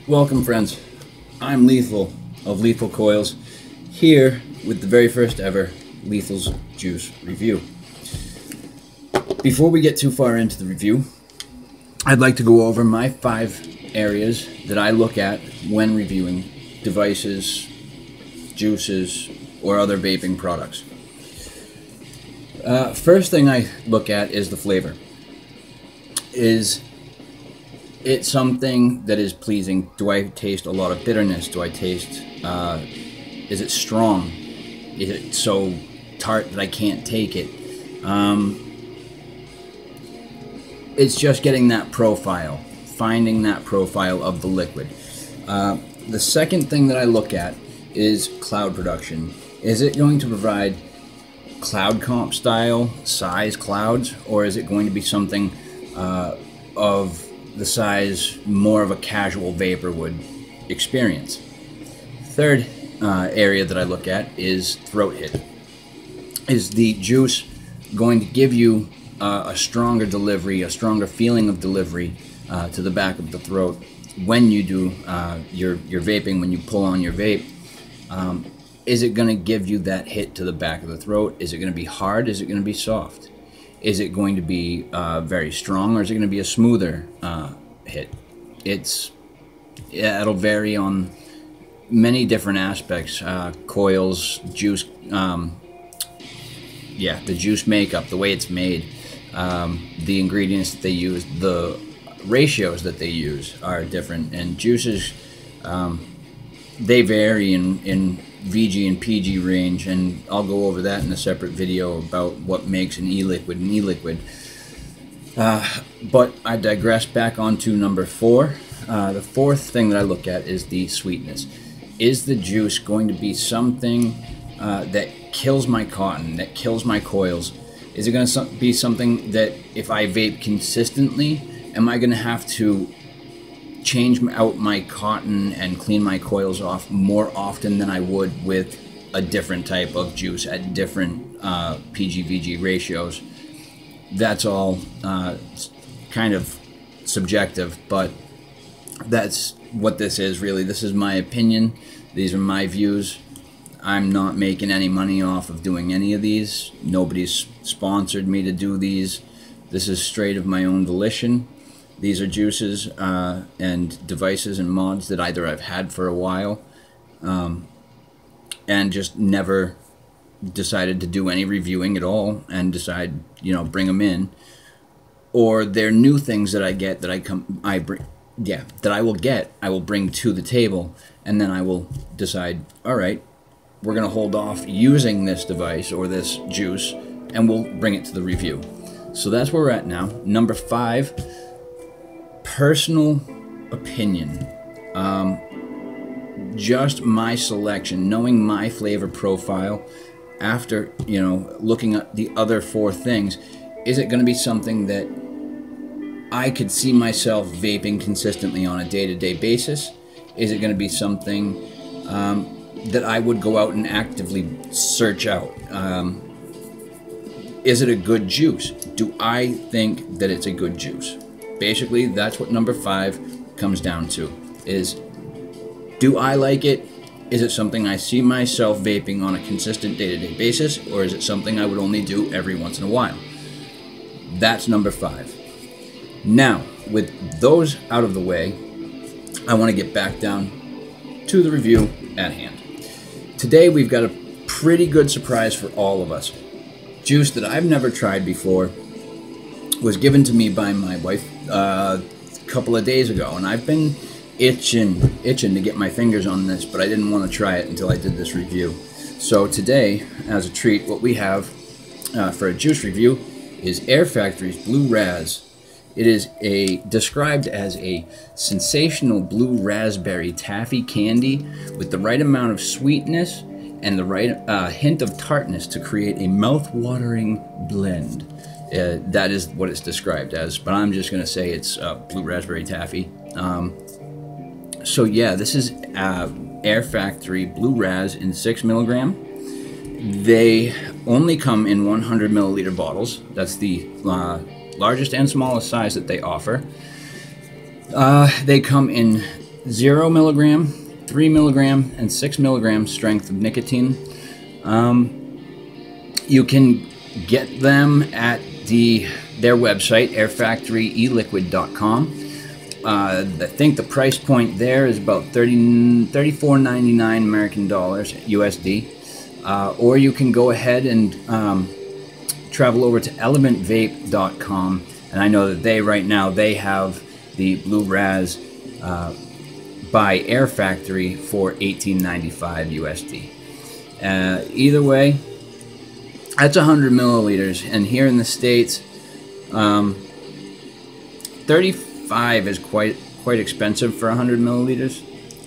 Welcome, friends. I'm Lethal of Lethal Coils, here with the very first ever Lethal's Juice review. Before we get too far into the review, I'd like to go over my 5 areas that I look at when reviewing devices, juices, or other vaping products. First thing I look at is the flavor. Is it something that is pleasing? Do I taste a lot of bitterness? Do I taste, is it strong? Is it so tart that I can't take it? It's just getting that profile, finding that profile of the liquid. The second thing that I look at is cloud production. Is it going to provide cloud comp style size clouds, or is it going to be something of the size more of a casual vapor would experience? Third area that I look at is throat hit. Is the juice going to give you a stronger delivery, a stronger feeling of delivery to the back of the throat when you do your vaping, when you pull on your vape? Is it going to give you that hit to the back of the throat? Is it going to be hard? Is it going to be soft? Is it going to be very strong, or is it going to be a smoother hit? It'll vary on many different aspects. Coils, juice, the juice makeup, the way it's made, the ingredients that they use, the ratios that they use are different. And juices, they vary in VG and PG range, and I'll go over that in a separate video about what makes an e-liquid an e-liquid. But I digress. Back onto number 4. The fourth thing that I look at is the sweetness. Is the juice going to be something that kills my cotton, that kills my coils? Is it going to be something that if I vape consistently, am I going to have to change out my cotton and clean my coils off more often than I would with a different type of juice at different PG-VG ratios? That's all kind of subjective, but that's what this is really. This is my opinion. These are my views. I'm not making any money off of doing any of these. Nobody's sponsored me to do these. This is straight of my own volition. These are juices and devices and mods that either I've had for a while and just never decided to do any reviewing at all and decide, bring them in, or they're new things that I get that I will bring to the table, and then I will decide, all right, we're going to hold off using this device or this juice, and we'll bring it to the review. So that's where we're at now. Number 5, personal opinion. Just my selection, knowing my flavor profile after, looking at the other 4 things. Is it going to be something that I could see myself vaping consistently on a day-to-day basis? Is it going to be something that I would go out and actively search out? Is it a good juice? Do I think that it's a good juice? Basically, that's what number 5 comes down to, is do I like it? Is it something I see myself vaping on a consistent day-to-day basis, or is it something I would only do every once in a while? That's number 5. Now, with those out of the way, I want to get back down to the review at hand. Today, we've got a pretty good surprise for all of us. Juice that I've never tried before was given to me by my wife a couple of days ago, and I've been itching to get my fingers on this, but I didn't want to try it until I did this review. So today, as a treat, what we have for a juice review is Air Factory's Blue Razz. It is described as a sensational blue raspberry taffy candy with the right amount of sweetness and the right hint of tartness to create a mouth-watering blend. That is what it's described as, but I'm just going to say it's blue raspberry taffy. So yeah, this is Air Factory Blue Razz in 6 milligram. They only come in 100 milliliter bottles. That's the largest and smallest size that they offer. They come in 0 milligram, 3 milligram, and 6 milligram strength of nicotine. You can get them at their website, airfactoryeliquid.com. I think the price point there is about $34.99 American dollars, USD. Or you can go ahead and travel over to elementvape.com, and I know that they have the blue Razz by Air Factory for $18.95 USD. Either way, that's 100 milliliters, and here in the States, 35 is quite expensive for 100 milliliters.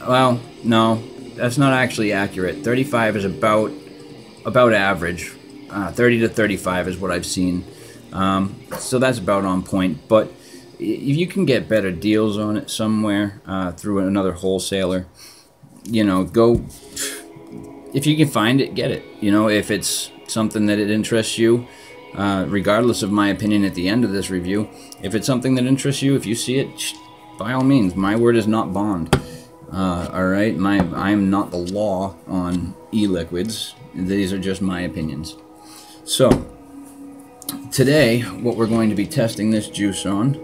Well, no, that's not actually accurate. 35 is about average. 30 to 35 is what I've seen. So that's about on point. But if you can get better deals on it somewhere through another wholesaler, you know, go. If you can find it, get it. You know, if it's something that it interests you, regardless of my opinion at the end of this review, if it's something that interests you, if you see it, by all means, my word is not bond. Alright, I am not the law on e-liquids. These are just my opinions. So, today, what we're going to be testing this juice on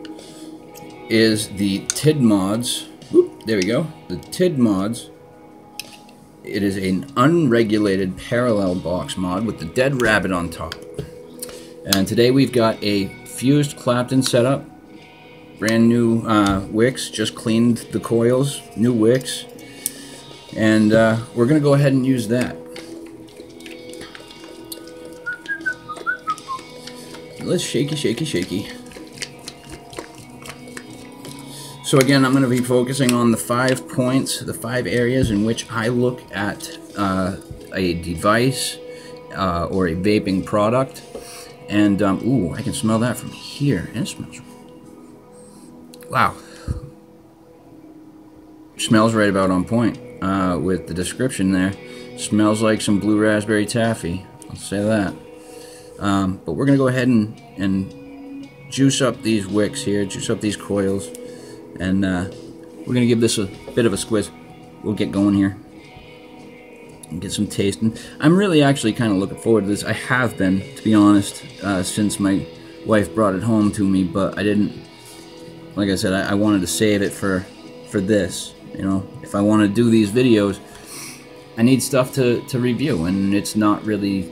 is the TID Mods. Whoop, there we go. The TID Mods. It is an unregulated parallel box mod with the dead rabbit on top. And today we've got a fused Clapton setup. Brand new wicks, just cleaned the coils, new wicks. And we're going to go ahead and use that. Let's shaky, shaky, shaky. So again, I'm going to be focusing on the 5 points, the 5 areas in which I look at a device or a vaping product. And, ooh, I can smell that from here. And it smells... Wow. Smells right about on point with the description there. Smells like some blue raspberry taffy. I'll say that. But we're going to go ahead and juice up these wicks here, juice up these coils. And we're going to give this a bit of a squiz. We'll get going here and get some tasting. I'm really actually kind of looking forward to this. I have been, to be honest, since my wife brought it home to me, but I didn't, like I said, I wanted to save it for this. You know, if I want to do these videos, I need stuff to review, and it's not really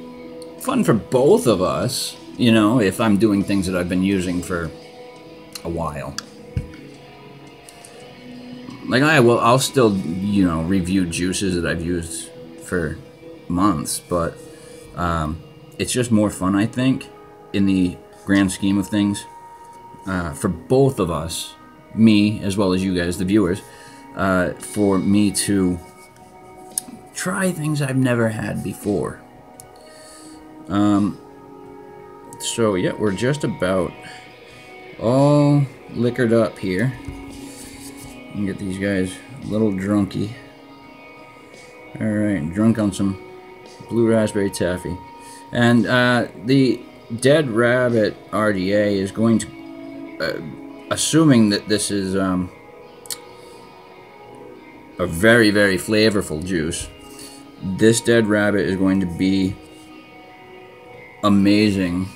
fun for both of us, you know, if I'm doing things that I've been using for a while. Like, I'll still, you know, review juices that I've used for months, but it's just more fun, I think, in the grand scheme of things, for both of us, me as well as you guys, the viewers, for me to try things I've never had before. So yeah, we're just about all liquored up here. And get these guys a little drunky. Alright, drunk on some blue raspberry taffy. And the Dead Rabbit RDA is going to, assuming that this is a very, very flavorful juice, this Dead Rabbit is going to be amazing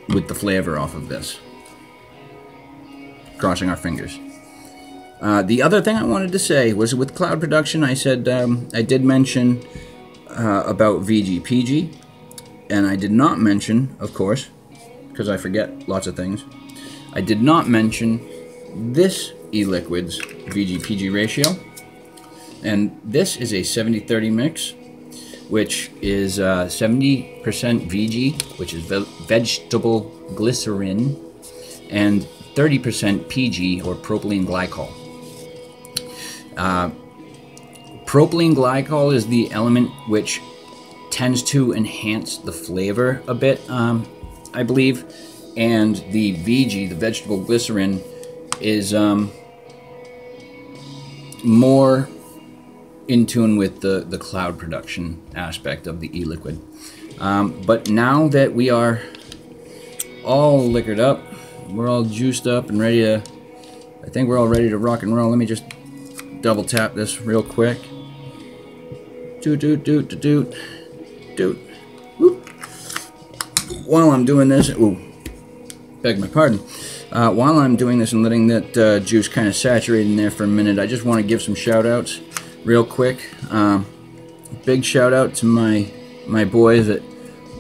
with the flavor off of this. Crossing our fingers. The other thing I wanted to say was with cloud production, I said I did mention about VGPG, and I did not mention, of course, because I forget lots of things, I did not mention this e-liquid's VGPG ratio, and this is a 70-30 mix, which is 70% VG, which is vegetable glycerin, and 30% PG, or propylene glycol. Propylene glycol is the element which tends to enhance the flavor a bit, I believe, and the VG, the vegetable glycerin, is more in tune with the cloud production aspect of the e-liquid. But now that we are all liquored up, we're all juiced up and ready to, I think we're all ready to rock and roll. Let me just double tap this real quick. Doot, doot, doot, doot, doot, doot. Whoop. While I'm doing this, ooh, beg my pardon. While I'm doing this and letting that juice kind of saturate in there for a minute, I just want to give some shout outs real quick. Big shout out to my boys at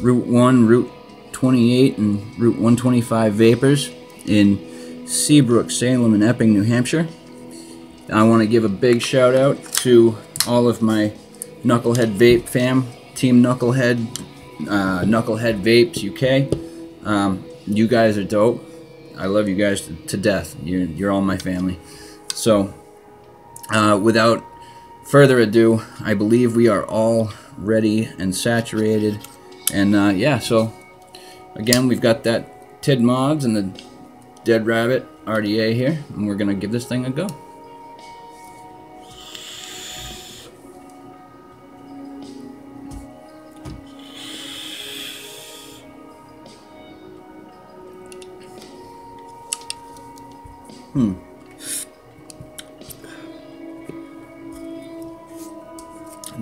Route 1, Route 28, and Route 125 Vapors in Seabrook, Salem, and Epping, New Hampshire. I want to give a big shout out to all of my Knucklehead Vape fam, Team Knucklehead, Knucklehead Vapes UK. You guys are dope. I love you guys to death. You're all my family. So, without further ado, I believe we are all ready and saturated. And yeah, so again, we've got that Tid Mods and the Dead Rabbit RDA here, and we're gonna give this thing a go.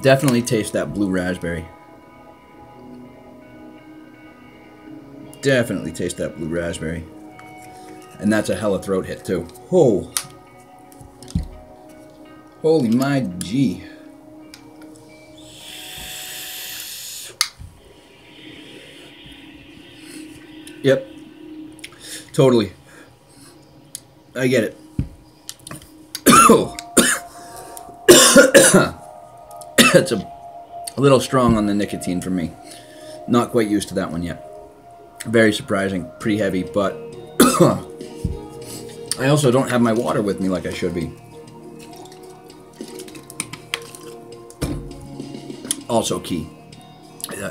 Definitely taste that blue raspberry. Definitely taste that blue raspberry. And that's a hella throat hit too. Oh. Holy my G. Yep. Totally. I get it. It's a little strong on the nicotine for me. Not quite used to that one yet. Very surprising, pretty heavy, but I also don't have my water with me like I should be. Also key,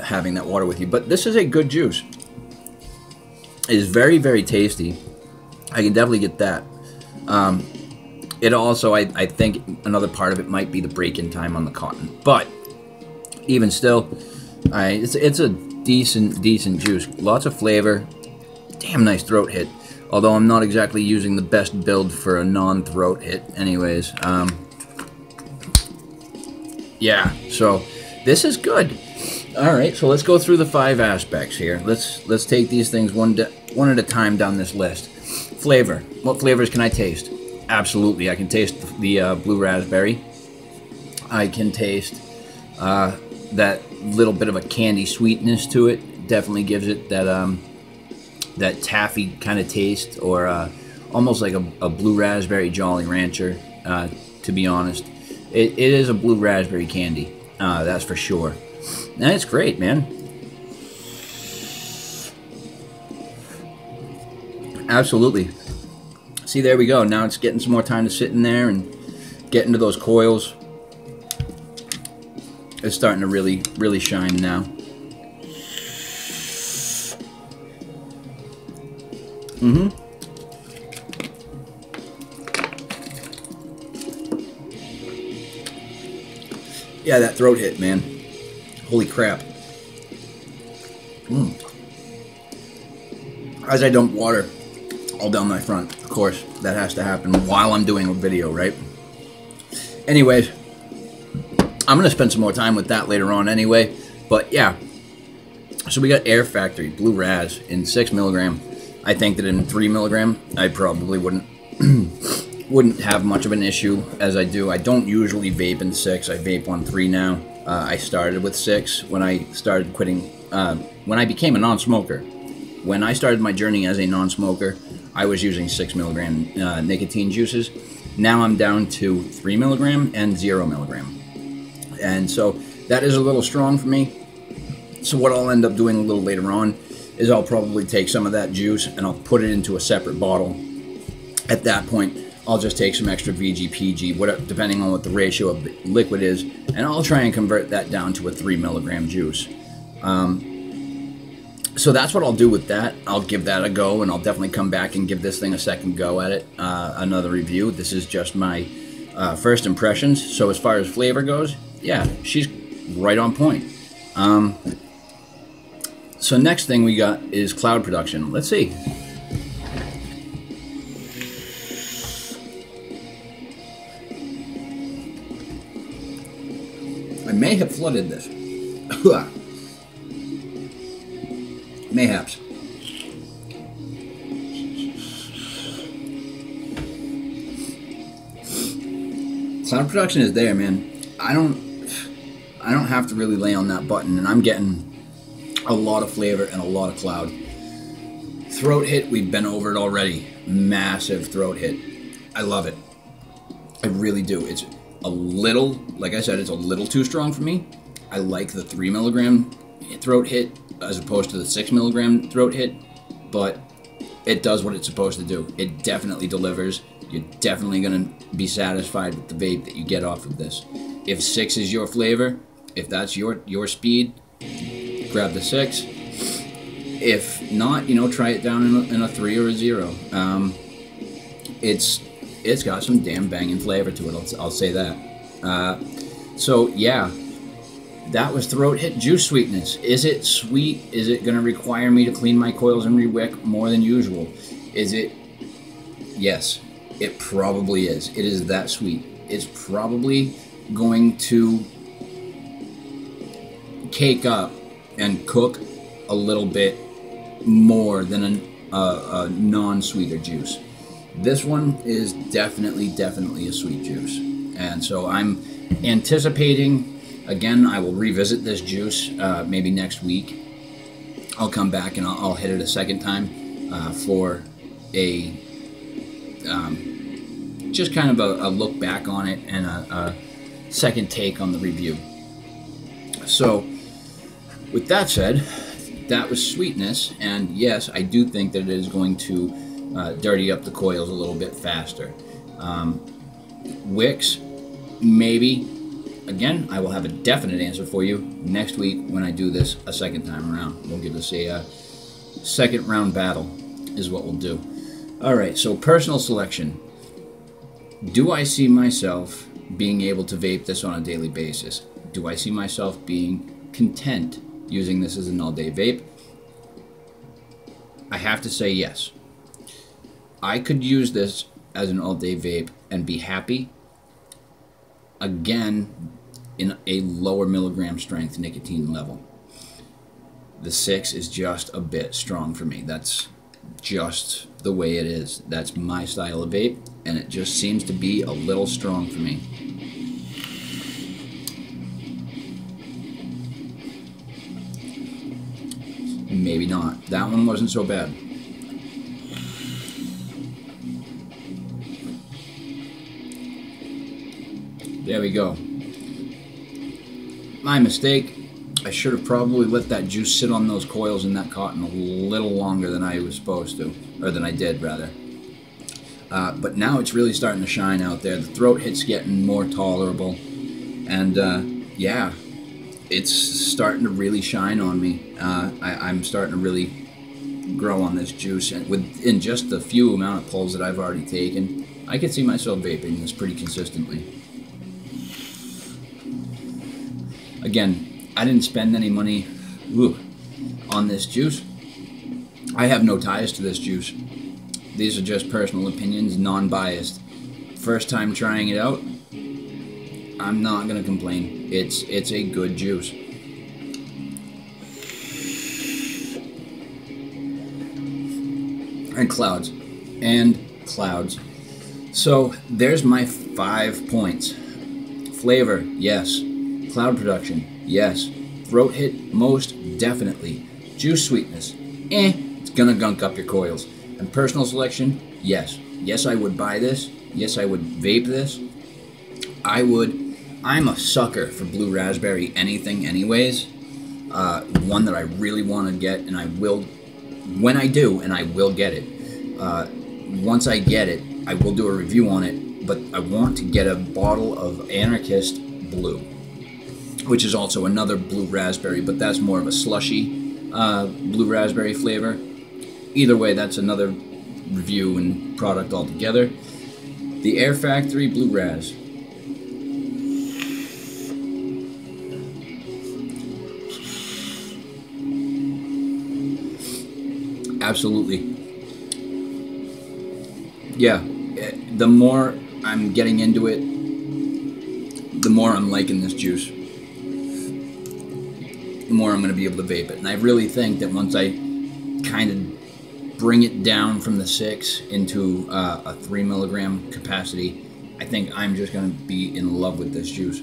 having that water with you. But this is a good juice. It is very, very tasty. I can definitely get that. It also, I think another part of it might be the break-in time on the cotton. But even still, it's a decent juice. Lots of flavor. Damn nice throat hit. Although I'm not exactly using the best build for a non-throat hit anyways. Yeah, so this is good. Alright, so let's go through the 5 aspects here. Let's take these things one at a time down this list. Flavor. What flavors can I taste? Absolutely, I can taste the blue raspberry. I can taste that little bit of a candy sweetness to it. Definitely gives it that that taffy kind of taste, or almost like a blue raspberry Jolly Rancher. To be honest, it is a blue raspberry candy. That's for sure. And it's great, man. Absolutely. See, there we go. Now it's getting some more time to sit in there and get into those coils. It's starting to really, really shine now. Yeah, that throat hit, man. Holy crap. As I dump water all down my front. Of course, that has to happen while I'm doing a video, right? Anyways, I'm going to spend some more time with that later on anyway. But yeah, so we got Air Factory Blue Razz in 6 milligram. I think that in 3 milligram, I probably wouldn't have much of an issue as I do. I don't usually vape in 6. I vape on 3 now. I started with 6 when I started quitting, when I became a non-smoker. When I started my journey as a non-smoker, I was using 6 milligram nicotine juices. Now I'm down to 3 milligram and 0 milligram. And so that is a little strong for me. So what I'll end up doing a little later on is I'll probably take some of that juice and I'll put it into a separate bottle. At that point, I'll just take some extra VG, whatever, depending on what the ratio of the liquid is, and I'll try and convert that down to a 3 milligram juice. So that's what I'll do with that. I'll give that a go, and I'll definitely come back and give this thing a second go at it, another review. This is just my first impressions. So as far as flavor goes, yeah, she's right on point. So next thing we got is cloud production. Let's see. I may have flooded this. Mayhaps. Cloud production is there, man. I don't have to really lay on that button, and I'm getting a lot of flavor and a lot of cloud. Throat hit, we've been over it already. Massive throat hit. I love it. I really do. It's a little, like I said, it's a little too strong for me. I like the 3 milligram throat hit as opposed to the 6 milligram throat hit, but it does what it's supposed to do. It definitely delivers. You're definitely going to be satisfied with the vape that you get off of this. If 6 is your flavor, if that's your speed, grab the 6. If not, you know, try it down in a 3 or a 0. It's got some damn banging flavor to it, I'll say that. So yeah, that was throat hit juice sweetness. Is it sweet? Is it going to require me to clean my coils and re-wick more than usual? Is it? Yes, it probably is. It is that sweet. It's probably going to cake up and cook a little bit more than a non-sweeter juice. This one is definitely a sweet juice. And so I'm anticipating, again, I will revisit this juice maybe next week. I'll come back and I'll hit it a second time for a just kind of a look back on it and a second take on the review. So with that said, that was sweetness, and yes, I do think that it is going to dirty up the coils a little bit faster. Wicks, maybe. Again, I will have a definite answer for you next week when I do this a second time around. We'll give this a second round battle is what we'll do. Alright, so personal selection. Do I see myself being able to vape this on a daily basis? Do I see myself being content using this as an all-day vape? I have to say yes. I could use this as an all-day vape and be happy, again, in a lower milligram strength nicotine level. The 6 is just a bit strong for me. That's just the way it is. That's my style of vape, and it just seems to be a little strong for me. Maybe not. That one wasn't so bad. There we go. My mistake. I should have probably let that juice sit on those coils in that cotton a little longer than I was supposed to, or than I did rather. But now it's really starting to shine out there. The throat hit's getting more tolerable, and yeah, it's starting to really shine on me. I'm starting to really grow on this juice, and within just the few amount of pulls that I've already taken, I can see myself vaping this pretty consistently. Again, I didn't spend any money on this juice. I have no ties to this juice. These are just personal opinions, non-biased. First time trying it out, I'm not gonna complain. It's a good juice. And clouds. And clouds. So there's my 5 points. Flavor, yes. Cloud production, yes. Throat hit, most definitely. Juice sweetness, it's gonna gunk up your coils. And personal selection, yes. Yes, I would buy this. Yes, I would vape this. I would. I'm a sucker for blue raspberry anything anyways. One that I really want to get, and I will, when I do, and I will get it. Once I get it, I will do a review on it, but I want to get a bottle of Anarchist Blue, which is also another blue raspberry, but that's more of a slushy blue raspberry flavor. Either way, that's another review and product altogether. The Air Factory Blue Razz. Absolutely. Yeah, the more I'm getting into it, the more I'm liking this juice. the more I'm going to be able to vape it. And I really think that once I kind of bring it down from the 6 into a 3 milligram capacity, I think I'm just going to be in love with this juice.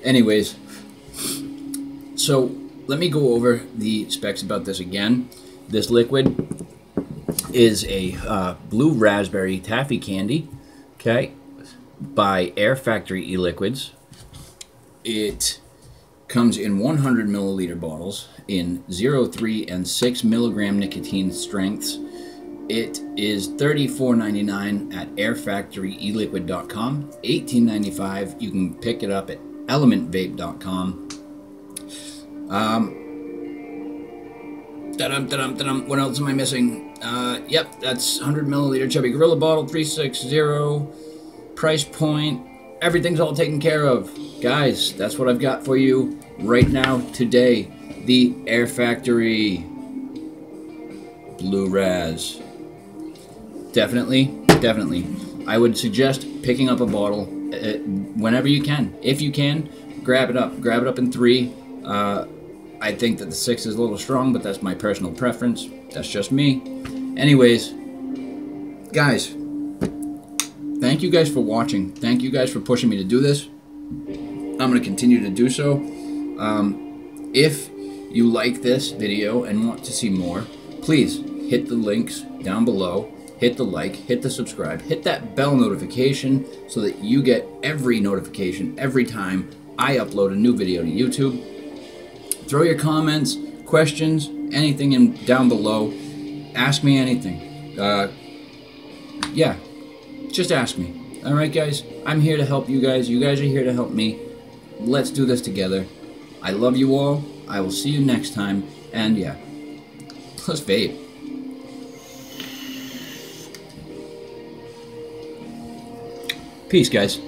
Anyways, so let me go over the specs about this again. This liquid is a blue raspberry taffy candy, okay, by Air Factory e-liquids. It comes in 100 milliliter bottles in 0, 3, and 6 milligram nicotine strengths. It is $34.99 at airfactoryeliquid.com, $18.95. You can pick it up at elementvape.com. What else am I missing? Yep, that's 100 milliliter chubby gorilla bottle, 360. Price point, everything's all taken care of. Guys, that's what I've got for you right now today. The Air Factory Blue Razz. Definitely. I would suggest picking up a bottle whenever you can. If you can, grab it up. Grab it up in 3. I think that the 6 is a little strong, but that's my personal preference. That's just me. Anyways, guys, thank you guys for watching. Thank you guys for pushing me to do this. I'm going to continue to do so. If you like this video and want to see more, please hit the links down below. Hit the like, hit the subscribe, hit that bell notification so that you get every notification every time I upload a new video to YouTube. Throw your comments, questions, anything in down below. Ask me anything. Yeah, just ask me. All right, guys? I'm here to help you guys. You guys are here to help me. Let's do this together. I love you all. I will see you next time. And yeah, let's vape. Peace, guys.